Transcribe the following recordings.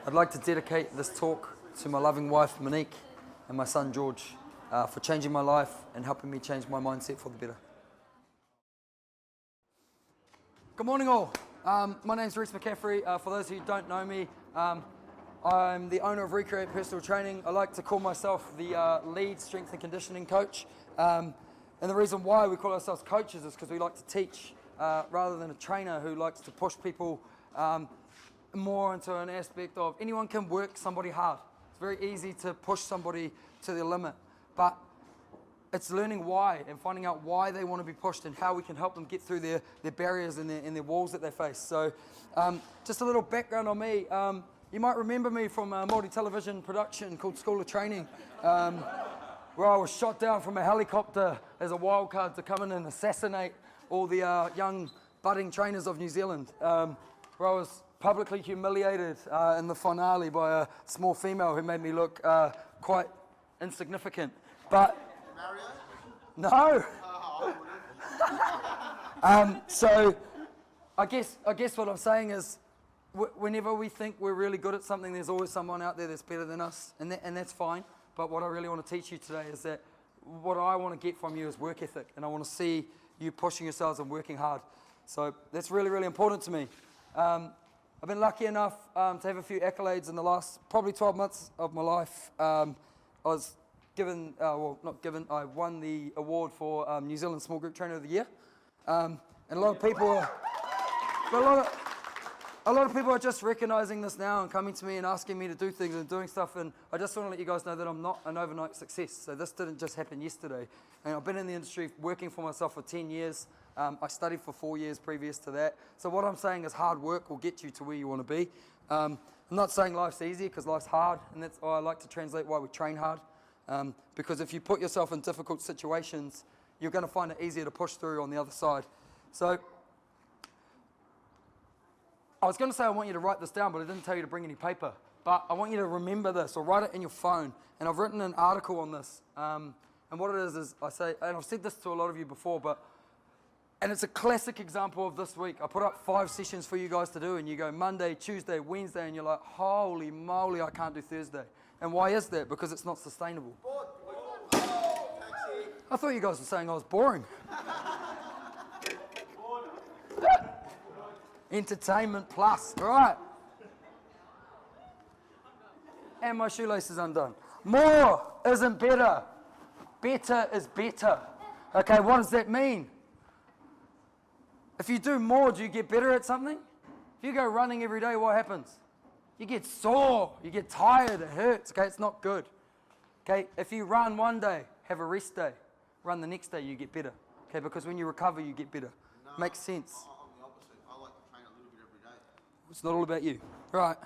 I'd like to dedicate this talk to my loving wife, Monique, and my son, George, for changing my life and helping me change my mindset for the better. Good morning, all. My name's Reece McCaffrey. For those who don't know me, I'm the owner of Recreate Personal Training. I like to call myself the lead strength and conditioning coach. And the reason why we call ourselves coaches is because we like to teach rather than a trainer who likes to push people more into an aspect of anyone can work somebody hard. It's very easy to push somebody to their limit, but it's learning why and finding out why they want to be pushed and how we can help them get through their barriers and their walls that they face. So just a little background on me. You might remember me from a multi-television production called School of Training, where I was shot down from a helicopter as a wild card to come in and assassinate all the young budding trainers of New Zealand, where I was publicly humiliated in the finale by a small female who made me look quite insignificant. But no. So I guess what I'm saying is, whenever we think we're really good at something, there's always someone out there that's better than us, and that's fine. But what I really want to teach you today is that what I want to get from you is work ethic, and I want to see you pushing yourselves and working hard. So that's really, really important to me. I've been lucky enough to have a few accolades in the last probably 12 months of my life. I was given, well, not given, I won the award for New Zealand Small Group Trainer of the Year. And a lot of people, a lot of people are just recognizing this now and coming to me and asking me to do things and doing stuff. And I just want to let you guys know that I'm not an overnight success. So this didn't just happen yesterday. And I've been in the industry working for myself for 10 years. I studied for 4 years previous to that. So what I'm saying is hard work will get you to where you want to be. I'm not saying life's easy, because life's hard. And that's why I like to translate why we train hard. Because if you put yourself in difficult situations, you're going to find it easier to push through on the other side. So I was going to say I want you to write this down, but I didn't tell you to bring any paper. But I want you to remember this, or write it in your phone. And I've written an article on this. And what it is I say, and I've said this to a lot of you before, and it's a classic example of this week. I put up 5 sessions for you guys to do, and you go Monday, Tuesday, Wednesday, and you're like, holy moly, I can't do Thursday. And why is that? Because it's not sustainable. I thought you guys were saying I was boring. Entertainment plus, all right. And my shoelace is undone. More isn't better. Better is better. Okay, what does that mean? If you do more, do you get better at something? If you go running every day, what happens? You get sore, you get tired, it hurts, okay, it's not good. Okay, if you run one day, have a rest day, run the next day, you get better. Okay, because when you recover, you get better. No, makes sense. I'm the opposite. I like to train a little bit every day. It's not all about you. Right.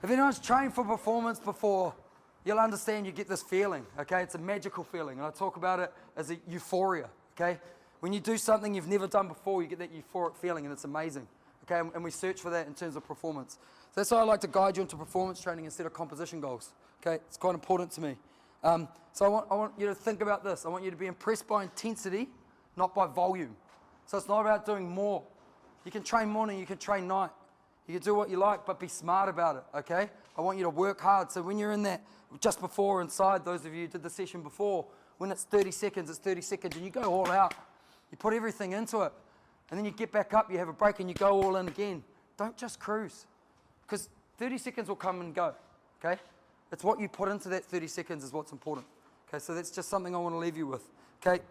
If anyone's trained for performance before, you'll understand you get this feeling, okay? It's a magical feeling, and I talk about it as a euphoria, okay? When you do something you've never done before, you get that euphoric feeling, and it's amazing, okay? And we search for that in terms of performance. So that's why I like to guide you into performance training instead of composition goals, okay? It's quite important to me. So I want you to think about this. I want you to be impressed by intensity, not by volume. So it's not about doing more. You can train morning, you can train night. You can do what you like, but be smart about it, okay? I want you to work hard. So when you're in that, just before inside, those of you who did the session before, when it's 30 seconds, it's 30 seconds, and you go all out. You put everything into it, and then you get back up, you have a break, and you go all in again. Don't just cruise, because 30 seconds will come and go, okay? It's what you put into that 30 seconds is what's important, okay? So that's just something I want to leave you with, okay?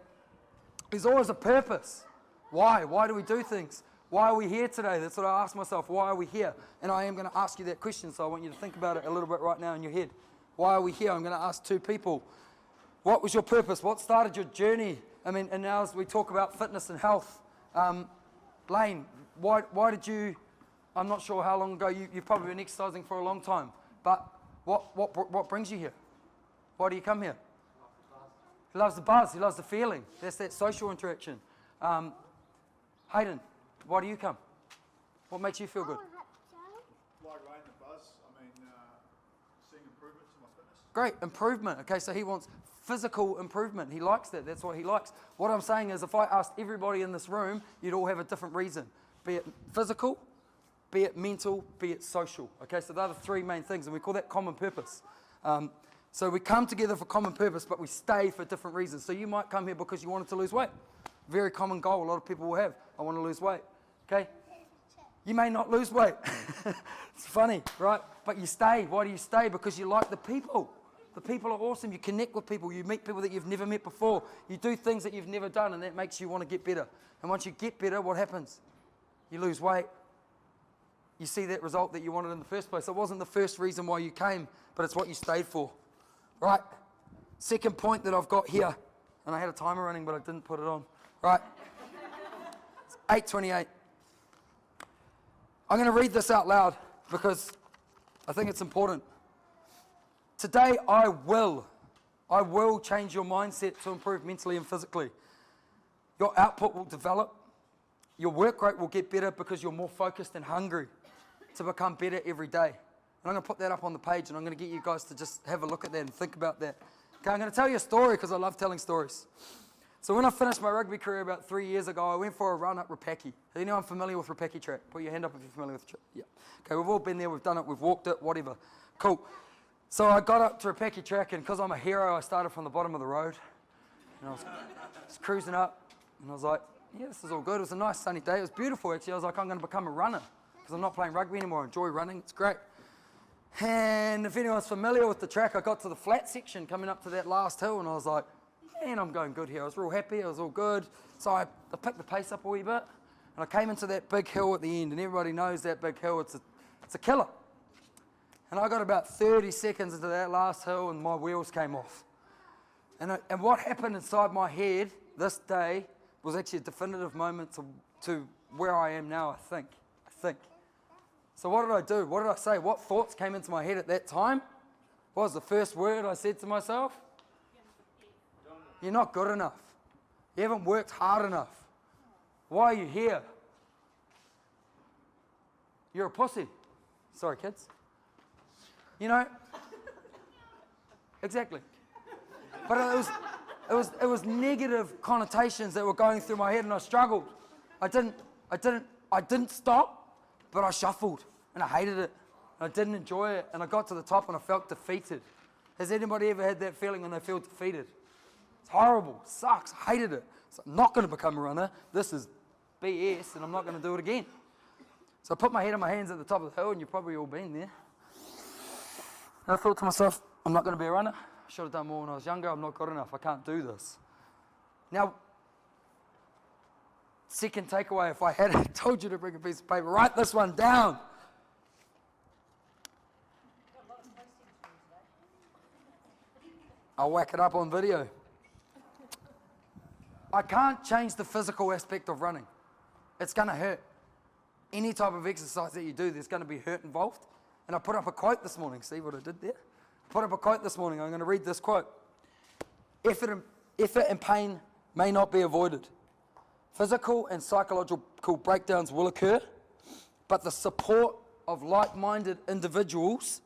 There's always a purpose. Why? Why do we do things? Why are we here today? That's what I ask myself. Why are we here? And I am going to ask you that question, so I want you to think about it a little bit right now in your head. Why are we here? I'm going to ask 2 people. What was your purpose? What started your journey? I mean, and now as we talk about fitness and health, Blaine, why did you, I'm not sure how long ago, you've probably been exercising for a long time, but what brings you here? Why do you come here? He loves the buzz, he loves the feeling. That's that social interaction. Hayden, why do you come? What makes you feel good? Like Ray and the buzz, I mean, seeing improvements in my fitness. Great, improvement. Okay, so he wants physical improvement. He likes that. That's what he likes. What I'm saying is if I asked everybody in this room, you'd all have a different reason. Be it physical, be it mental, be it social. Okay, so they're the three main things, and we call that common purpose. So we come together for common purpose, but we stay for different reasons. So you might come here because you wanted to lose weight. Very common goal a lot of people will have. I want to lose weight. Okay? You may not lose weight. It's funny, right? But you stay. Why do you stay? Because you like the people. The people are awesome. You connect with people. You meet people that you've never met before. You do things that you've never done, and that makes you want to get better. And once you get better, what happens? You lose weight. You see that result that you wanted in the first place. It wasn't the first reason why you came, but it's what you stayed for. Right? Second point that I've got here, and I had a timer running, but I didn't put it on. Right? It's 8:28. I'm going to read this out loud because I think it's important. Today, I will change your mindset to improve mentally and physically. Your output will develop. Your work rate will get better because you're more focused and hungry to become better every day. And I'm going to put that up on the page, and I'm going to get you guys to just have a look at that and think about that. Okay, I'm going to tell you a story because I love telling stories. So when I finished my rugby career about 3 years ago, I went for a run at Rapaki. Is anyone familiar with Rapaki track? Put your hand up if you're familiar with the track. Yeah. Okay, we've all been there, we've done it, we've walked it, whatever. Cool. So I got up to Rapaki track, and because I'm a hero, I started from the bottom of the road. And I was cruising up, and I was like, yeah, this is all good. It was a nice sunny day. It was beautiful, actually. I was like, I'm going to become a runner because I'm not playing rugby anymore. I enjoy running. It's great. And if anyone's familiar with the track, I got to the flat section coming up to that last hill, and I was like, man, I'm going good here. I was real happy. I was all good. So I picked the pace up a wee bit, and I came into that big hill at the end, and everybody knows that big hill. It's a killer. And I got about 30 seconds into that last hill, and my wheels came off. And what happened inside my head this day was actually a definitive moment to where I am now, I think. So what did I do? What did I say? What thoughts came into my head at that time? What was the first word I said to myself? You're not good enough. You haven't worked hard enough. Why are you here? You're a pussy. Sorry, kids. You know, exactly. But it was negative connotations that were going through my head, and I struggled. I didn't stop, but I shuffled, and I hated it. I didn't enjoy it, and I got to the top, and I felt defeated. Has anybody ever had that feeling when they feel defeated? It's horrible, it sucks, I hated it. So I'm not going to become a runner. This is BS, and I'm not going to do it again. So I put my head in my hands at the top of the hill, and you've probably all been there. And I thought to myself, I'm not going to be a runner. I should have done more when I was younger. I'm not good enough. I can't do this. Now, second takeaway, if I had told you to bring a piece of paper, write this one down. I'll whack it up on video. I can't change the physical aspect of running. It's going to hurt. Any type of exercise that you do, there's going to be hurt involved. And I put up a quote this morning. See what I did there? Put up a quote this morning. I'm going to read this quote. Effort and pain may not be avoided. Physical and psychological breakdowns will occur, but the support of like-minded individuals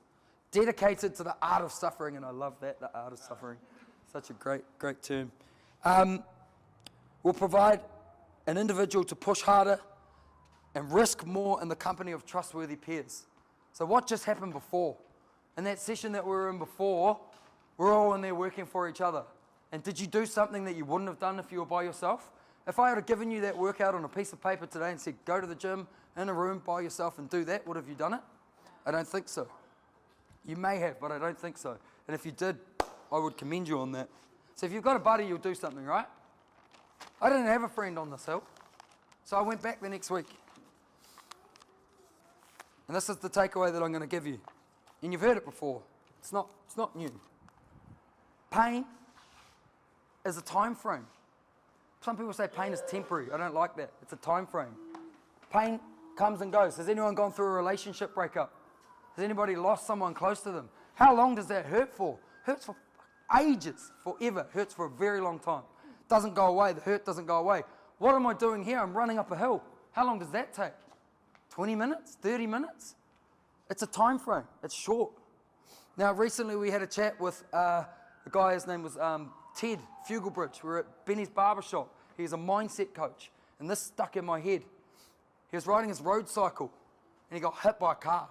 dedicated to the art of suffering, and I love that, the art of suffering, such a great term, will provide an individual to push harder and risk more in the company of trustworthy peers. So what just happened before? In that session that we were in before, we're all in there working for each other. And did you do something that you wouldn't have done if you were by yourself? If I had given you that workout on a piece of paper today and said, go to the gym in a room by yourself and do that, would have you done it? I don't think so. You may have, but I don't think so. And if you did, I would commend you on that. So if you've got a buddy, you'll do something, right? I didn't have a friend on this hill, so I went back the next week. And this is the takeaway that I'm going to give you. And you've heard it before. It's not new. Pain is a time frame. Some people say pain is temporary. I don't like that. It's a time frame. Pain comes and goes. Has anyone gone through a relationship breakup? Has anybody lost someone close to them? How long does that hurt for? Hurts for ages, forever. Hurts for a very long time. Doesn't go away. The hurt doesn't go away. What am I doing here? I'm running up a hill. How long does that take? 20 minutes? 30 minutes? It's a time frame. It's short. Now, recently we had a chat with a guy, his name was Ted Fugelbridge. We were at Benny's barbershop. He's a mindset coach. And this stuck in my head. He was riding his road cycle. and he got hit by a car.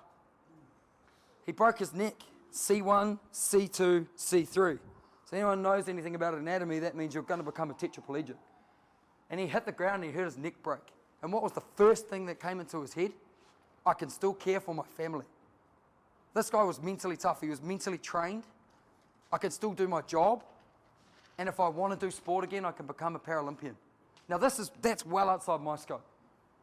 He broke his neck, C1, C2, C3. So anyone knows anything about anatomy, that means you're going to become a tetraplegic. And he hit the ground and he hurt his neck break. And what was the first thing that came into his head? I can still care for my family. This guy was mentally tough. He was mentally trained. I can still do my job. And if I want to do sport again, I can become a Paralympian. Now that's well outside my scope.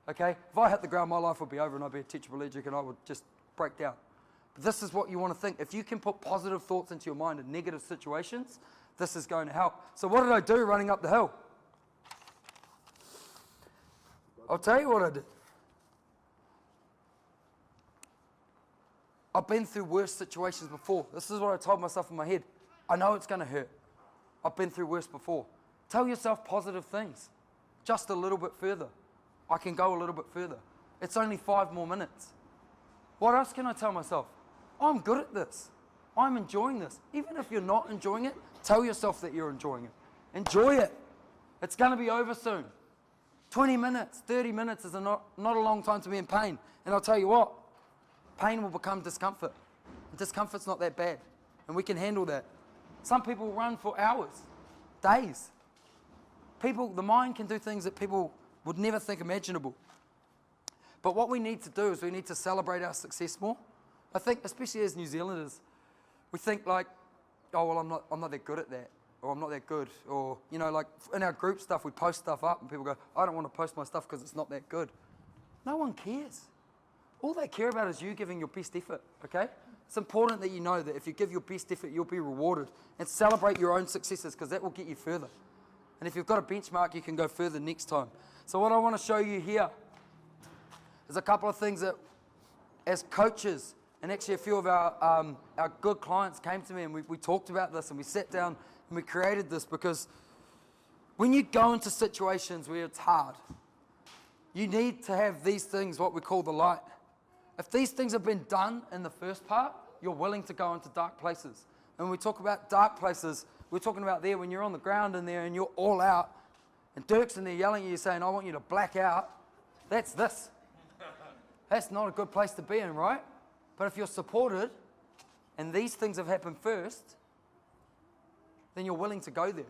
Okay? If I hit the ground, my life would be over and I'd be a tetraplegic and I would just break down. But this is what you want to think. If you can put positive thoughts into your mind in negative situations, this is going to help. So what did I do running up the hill? I'll tell you what I did. I've been through worse situations before. This is what I told myself in my head. I know it's going to hurt. I've been through worse before. Tell yourself positive things. Just a little bit further. I can go a little bit further. It's only 5 more minutes. What else can I tell myself? I'm good at this. I'm enjoying this. Even if you're not enjoying it, tell yourself that you're enjoying it. Enjoy it. It's going to be over soon. 20 minutes, 30 minutes is not a long time to be in pain. And I'll tell you what, pain will become discomfort. And discomfort's not that bad. And we can handle that. Some people run for hours, days. The mind can do things that people would never think imaginable. But what we need to do is we need to celebrate our success more. I think, especially as New Zealanders, we think like, oh, well, I'm not that good at that, or I'm not that good, or, you know, like in our group stuff, we post stuff up and people go, I don't want to post my stuff because it's not that good. No one cares. All they care about is you giving your best effort, okay? It's important that you know that if you give your best effort, you'll be rewarded, and celebrate your own successes because that will get you further. And if you've got a benchmark, you can go further next time. So what I want to show you here is a couple of things that, as coaches, and actually a few of our good clients came to me and we talked about this and we sat down and we created this because when you go into situations where it's hard, you need to have these things, what we call the light. If these things have been done in the first part, you're willing to go into dark places. And when we talk about dark places, we're talking about there when you're on the ground in there and you're all out and Dirk's in there yelling at you saying, I want you to black out. That's this. That's not a good place to be in, right? But if you're supported and these things have happened first, then you're willing to go there.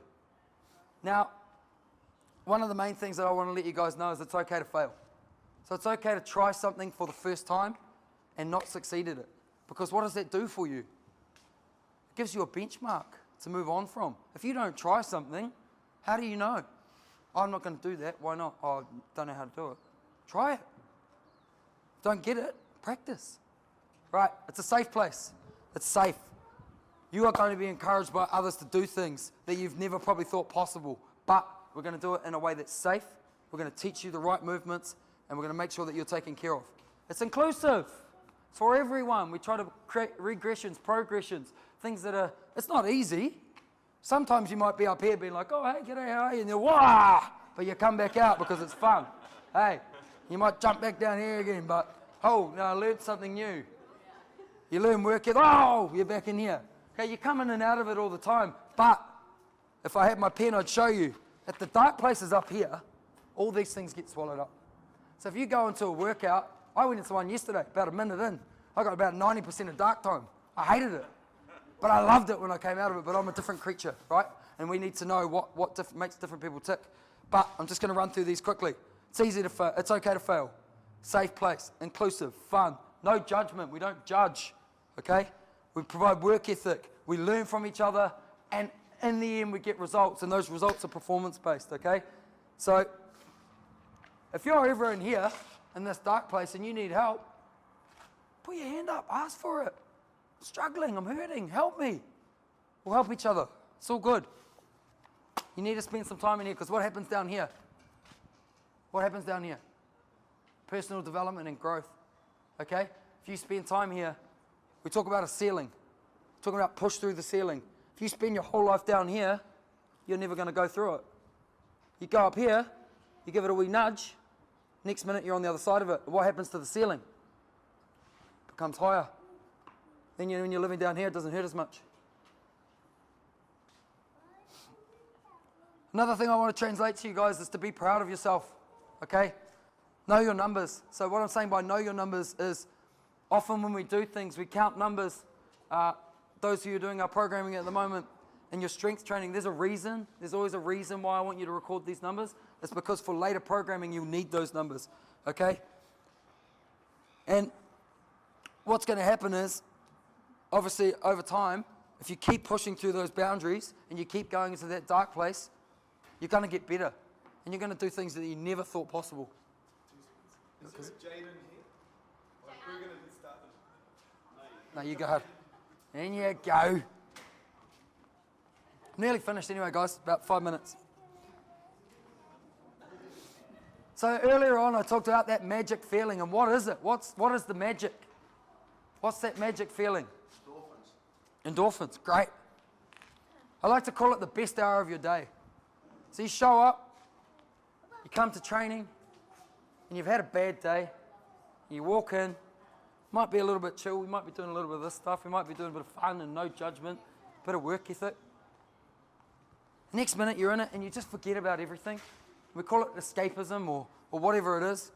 Now, one of the main things that I want to let you guys know is it's okay to fail. So it's okay to try something for the first time and not succeed at it. Because what does that do for you? It gives you a benchmark to move on from. If you don't try something, how do you know? I'm not going to do that. Why not? Oh, I don't know how to do it. Try it. Don't get it. Practice. Right? It's a safe place. It's safe. You are going to be encouraged by others to do things that you've never probably thought possible. But we're going to do it in a way that's safe. We're going to teach you the right movements. And we're going to make sure that you're taken care of. It's inclusive. It's for everyone. We try to create regressions, progressions, things that are, it's not easy. Sometimes you might be up here being like, oh, hey, g'day, how are you? And you're, wah! But you come back out because it's fun. Hey, you might jump back down here again, but, oh, no, I learned something new. You learn work, oh, you're back in here. Okay, you come in and out of it all the time. But if I had my pen, I'd show you. At the dark places up here, all these things get swallowed up. So if you go into a workout, I went into one yesterday, about a minute in. I got about 90% of dark time. I hated it. But I loved it when I came out of it, but I'm a different creature, right? And we need to know what makes different people tick. But I'm just going to run through these quickly. It's easy to fail. It's okay to fail. Safe place, inclusive, fun, no judgment. We don't judge, okay? We provide work ethic. We learn from each other, and in the end, we get results, and those results are performance-based, okay? So if you're ever in here, in this dark place, and you need help, put your hand up, ask for it. I'm struggling, I'm hurting, help me. We'll help each other. It's all good. You need to spend some time in here, because what happens down here? What happens down here? Personal development and growth, okay? If you spend time here, we talk about a ceiling. We're talking about push through the ceiling. If you spend your whole life down here, you're never going to go through it. You go up here, you give it a wee nudge, next minute you're on the other side of it. What happens to the ceiling? It becomes higher. Then when you're living down here, it doesn't hurt as much. Another thing I want to translate to you guys is to be proud of yourself, okay? Know your numbers. So what I'm saying by know your numbers is often when we do things, we count numbers. Those of you who are doing our programming at the moment and your strength training, there's a reason. There's always a reason why I want you to record these numbers. It's because for later programming, you'll need those numbers, okay? And what's going to happen is, obviously, over time, if you keep pushing through those boundaries and you keep going into that dark place, you're going to get better. And you're going to do things that you never thought possible. Is Jaden here? Like, we're going to start this. No, you go ahead. In you go. Nearly finished anyway, guys. About 5 minutes. So earlier on, I talked about that magic feeling. And what is it? What is the magic? What's that magic feeling? Endorphins. Great. I like to call it the best hour of your day. So you show up, you come to training, and you've had a bad day. You walk in, might be a little bit chill, we might be doing a little bit of this stuff, we might be doing a bit of fun and no judgment, a bit of work ethic. Next minute you're in it and you just forget about everything. We call it escapism or whatever it is,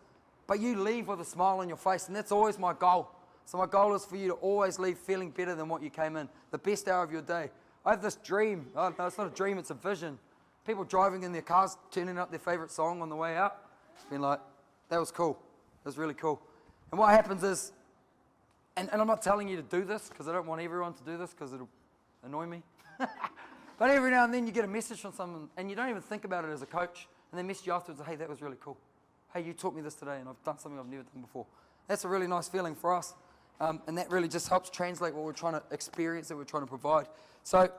but you leave with a smile on your face, and that's always my goal. So my goal is for you to always leave feeling better than what you came in, the best hour of your day. I have this dream, oh, no, it's not a dream, it's a vision. People driving in their cars, turning up their favorite song on the way out, being like, that was cool, that was really cool. And what happens is, and I'm not telling you to do this because I don't want everyone to do this because it'll annoy me. But every now and then you get a message from someone and you don't even think about it as a coach, and they message you afterwards, hey, that was really cool. Hey, you taught me this today and I've done something I've never done before. That's a really nice feeling for us. And that really just helps translate what we're trying to experience, that we're trying to provide. So,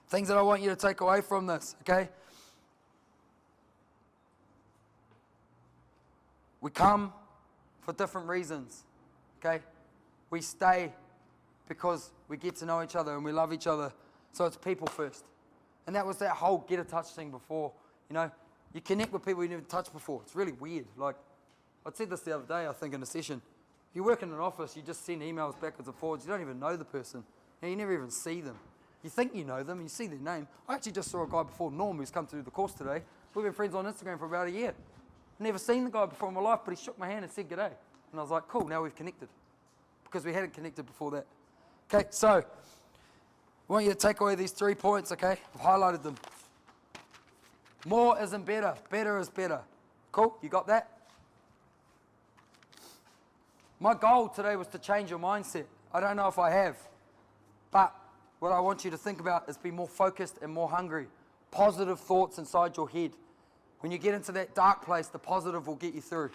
things that I want you to take away from this, okay? We come for different reasons, okay? We stay because we get to know each other and we love each other. So it's people first. And that was that whole get a touch thing before. You know, you connect with people you never touched before. It's really weird. Like, I said this the other day, I think, in a session. You work in an office, you just send emails backwards and forwards. You don't even know the person. You never even see them. You think you know them, you see their name. I actually just saw a guy before, Norm, who's come to do the course today. We've been friends on Instagram for about a year. Never seen the guy before in my life, but he shook my hand and said g'day. And I was like, cool, now we've connected. Because we hadn't connected before that. Okay, so I want you to take away these 3 points, okay? I've highlighted them. More isn't better. Better is better. Cool, you got that? My goal today was to change your mindset. I don't know if I have. But what I want you to think about is be more focused and more hungry. Positive thoughts inside your head. When you get into that dark place, the positive will get you through.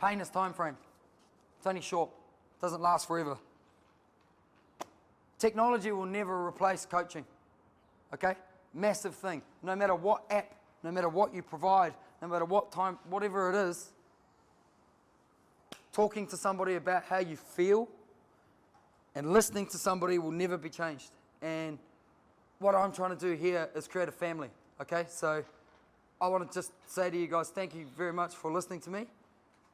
Pain is time frame. It's only short. It doesn't last forever. Technology will never replace coaching. Okay? Massive thing. No matter what app, no matter what you provide, no matter what time, whatever it is, talking to somebody about how you feel and listening to somebody will never be changed. And what I'm trying to do here is create a family, okay? So I want to just say to you guys, thank you very much for listening to me.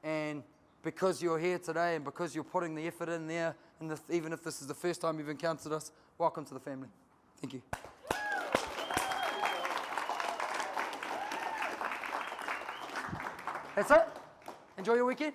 And because you're here today and because you're putting the effort in there, and even if this is the first time you've encountered us, welcome to the family. Thank you. That's it. Enjoy your weekend.